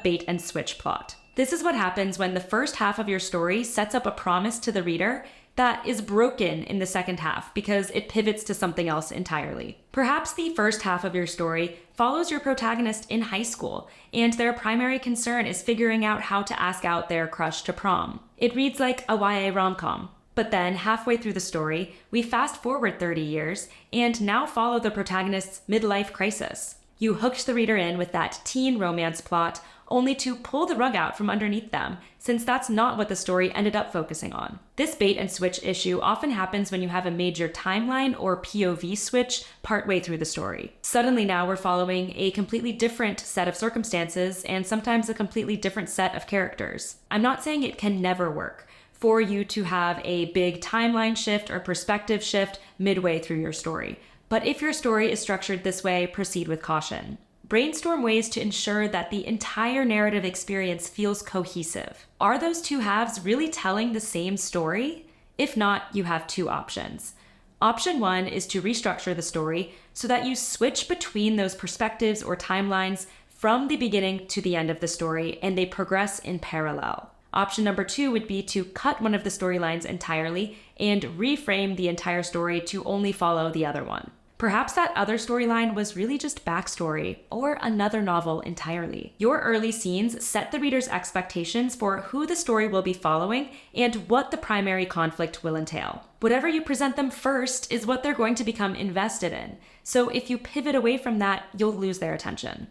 bait and switch plot. This is what happens when the first half of your story sets up a promise to the reader that is broken in the second half because it pivots to something else entirely. Perhaps the first half of your story follows your protagonist in high school, and their primary concern is figuring out how to ask out their crush to prom. It reads like a YA rom-com. But then, halfway through the story, we fast forward 30 years and now follow the protagonist's midlife crisis. You hooked the reader in with that teen romance plot, only to pull the rug out from underneath them, since that's not what the story ended up focusing on. This bait and switch issue often happens when you have a major timeline or POV switch partway through the story. Suddenly now we're following a completely different set of circumstances and sometimes a completely different set of characters. I'm not saying it can never work for you to have a big timeline shift or perspective shift midway through your story. But if your story is structured this way, proceed with caution. Brainstorm ways to ensure that the entire narrative experience feels cohesive. Are those two halves really telling the same story? If not, you have two options. Option one is to restructure the story so that you switch between those perspectives or timelines from the beginning to the end of the story and they progress in parallel. Option number two would be to cut one of the storylines entirely and reframe the entire story to only follow the other one. Perhaps that other storyline was really just backstory or another novel entirely. Your early scenes set the reader's expectations for who the story will be following and what the primary conflict will entail. Whatever you present them first is what they're going to become invested in. So if you pivot away from that, you'll lose their attention.